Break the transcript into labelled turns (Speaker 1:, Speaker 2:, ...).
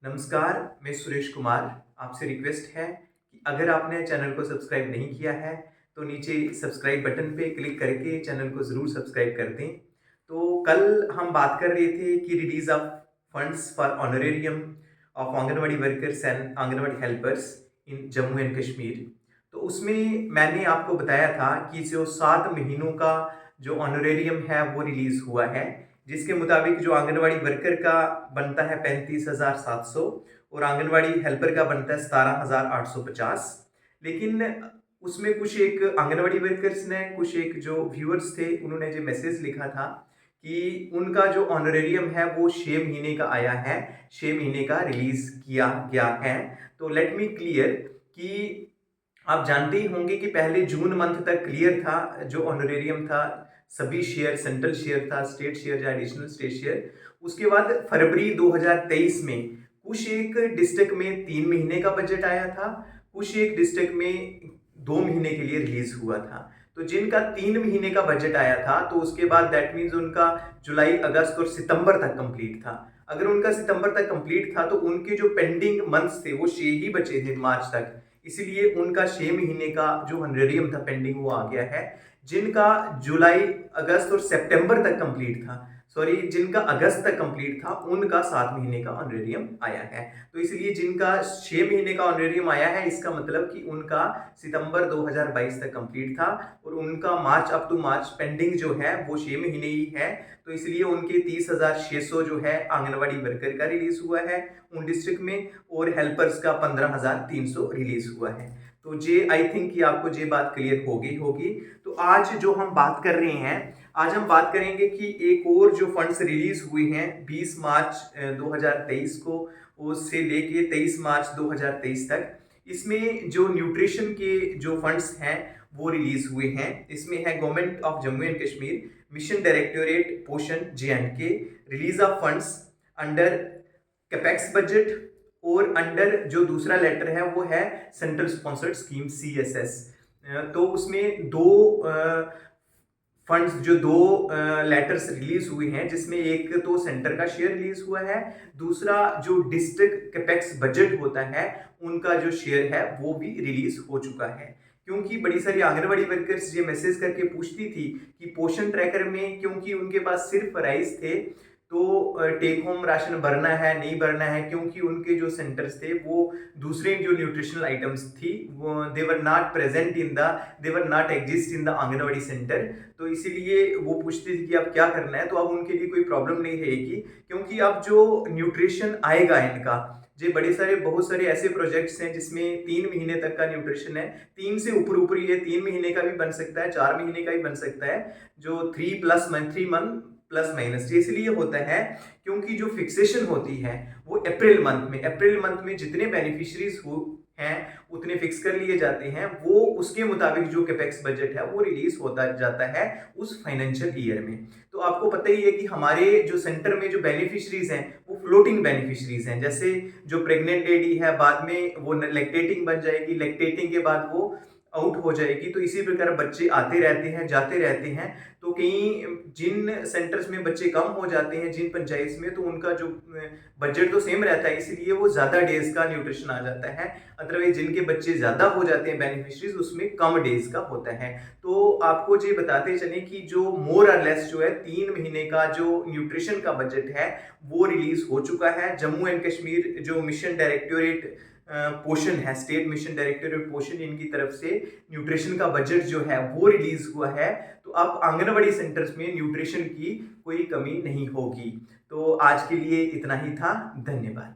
Speaker 1: नमस्कार, मैं सुरेश कुमार। आपसे रिक्वेस्ट है कि अगर आपने चैनल को सब्सक्राइब नहीं किया है, तो नीचे सब्सक्राइब बटन पे क्लिक करके चैनल को ज़रूर सब्सक्राइब कर दें। तो कल हम बात कर रहे थे कि release of funds for honorarium of anganwadi workers and anganwadi helpers in Jammu and Kashmir. तो उसमें मैंने आपको बताया था कि जो 7 महीनों का जो ऑनरेरियम है वो रिलीज़ हुआ है, जिसके मुताबिक जो आंगनवाड़ी वर्कर का बनता है 35,700 और आंगनवाड़ी हेल्पर का बनता है 17,850। लेकिन उसमें कुछ एक आंगनवाड़ी वर्कर्स ने, कुछ एक जो व्यूअर्स थे, उन्होंने जो मैसेज लिखा था कि उनका जो ऑनरेरियम है वो 6 महीने का आया है, 6 महीने का रिलीज किया गया है। तो लेट मी क्लियर कि आप जानते ही होंगे कि पहले जून मंथ तक क्लियर था, जो ऑनरेरियम था सभी शेयर, सेंट्रल शेयर था, स्टेट शेयर या एडिशनल स्टेट शेयर। उसके बाद फरवरी 2023 में कुछ एक डिस्ट्रिक्ट में 3 महीने का बजट आया था, कुछ एक डिस्ट्रिक्ट में 2 महीने के लिए रिलीज हुआ था। तो जिनका 3 महीने का बजट आया था, तो उसके बाद दैट मीन्स उनका जुलाई, अगस्त और सितंबर तक कंप्लीट था। अगर उनका सितंबर तक कंप्लीट था तो उनके जो पेंडिंग मंथ्स थे वो 6 ही बचे थे मार्च तक, इसीलिए उनका 6 महीने का जो ऑनरेरियम था पेंडिंग वो आ गया है। जिनका जुलाई, अगस्त और सितंबर तक कंप्लीट था, सॉरी जिनका अगस्त तक कंप्लीट था, उनका 7 महीने का ऑनरेरियम आया है। तो इसलिए जिनका 6 महीने का ऑनरेरियम आया है, इसका मतलब कि उनका सितंबर 2022 तक कंप्लीट था और उनका मार्च अप टू मार्च पेंडिंग जो है वो 6 महीने ही है। तो इसलिए उनके 30,600 जो है आंगनवाड़ी वर्कर का रिलीज हुआ है उन डिस्ट्रिक्ट में, और हेल्पर्स का 15,300 रिलीज हुआ है। तो जे आई थिंक कि आपको ये बात क्लियर होगी। तो आज जो हम बात कर रहे हैं, आज हम बात करेंगे कि एक और जो फंड्स रिलीज हुए हैं 20 मार्च 2023 को, उससे लेके 23 मार्च 2023 तक, इसमें जो न्यूट्रिशन के जो फंड्स हैं वो रिलीज हुए हैं। इसमें है government of Jammu and Kashmir, mission directorate पोषण J&K, release of funds under capex budget, और अंडर जो दूसरा लेटर है वो है सेंट्रल स्पॉन्सर्ड स्कीम CSS। तो उसमें दो फंड्स, जो दो लेटर्स रिलीज हुए हैं, जिसमें एक तो सेंटर का शेयर रिलीज हुआ है, दूसरा जो डिस्ट्रिक्ट कैपेक्स बजट होता है उनका जो शेयर है वो भी रिलीज हो चुका है। क्योंकि बड़ी सारी आंगनवाड़ी वर्कर्स ये मैसेज करके पूछती थी कि पोषण ट्रैकर में, क्योंकि उनके पास सिर्फ राइस थे, तो टेक होम राशन भरना है नहीं भरना है, क्योंकि उनके जो सेंटर्स थे वो दूसरे जो न्यूट्रिशनल आइटम्स थी वो they were not exist in the anganwadi centre. तो इसीलिए वो पूछती थी कि अब क्या करना है। तो अब उनके लिए कोई प्रॉब्लम नहीं रहेगी, क्योंकि अब जो न्यूट्रिशन आएगा इनका, जो बहुत सारे ऐसे प्रोजेक्ट्स हैं जिसमें 3 महीने तक का न्यूट्रिशन है, 3 से ऊपर ही है, 3 महीने का भी बन सकता है, 4 महीने का भी बन सकता है, जो 3 मंथ प्लस माइनस। ये इसलिए होता है क्योंकि जो फिक्सेशन होती है वो अप्रैल मंथ में जितने बेनिफिशरीज हैं उतने फिक्स कर लिए जाते हैं, वो उसके मुताबिक जो कैपेक्स बजट है वो रिलीज होता जाता है उस फाइनेंशियल ईयर में। तो आपको पता ही है कि हमारे जो सेंटर में जो बेनिफिशरीज हैं वो फ्लोटिंग बेनिफिशरीज हैं। जैसे जो प्रेग्नेंट लेडी है, बाद में वो लैक्टेटिंग बन जाएगी, लैक्टेटिंग के बाद वो आउट हो जाएगी। तो इसी प्रकार बच्चे आते रहते हैं, जाते रहते हैं। तो कहीं जिन सेंटर्स में बच्चे कम हो जाते हैं, जिन पंचायत में, तो उनका जो बजट तो सेम रहता है, इसलिए वो ज़्यादा डेज का न्यूट्रिशन आ जाता है। अदरवाइज जिनके बच्चे ज़्यादा हो जाते हैं बेनिफिशरीज, उसमें कम डेज का होता है। तो आपको ये बताते चले कि जो मोर और लेस जो है 3 महीने का जो न्यूट्रिशन का बजट है वो रिलीज हो चुका है। जम्मू एंड कश्मीर जो मिशन डायरेक्टोरेट पोषण है, स्टेट मिशन डायरेक्टोरेट पोषण, इनकी तरफ से न्यूट्रिशन का बजट जो है वो रिलीज हुआ है। तो अब आंगनवाड़ी सेंटर्स में न्यूट्रिशन की कोई कमी नहीं होगी। तो आज के लिए इतना ही था। धन्यवाद।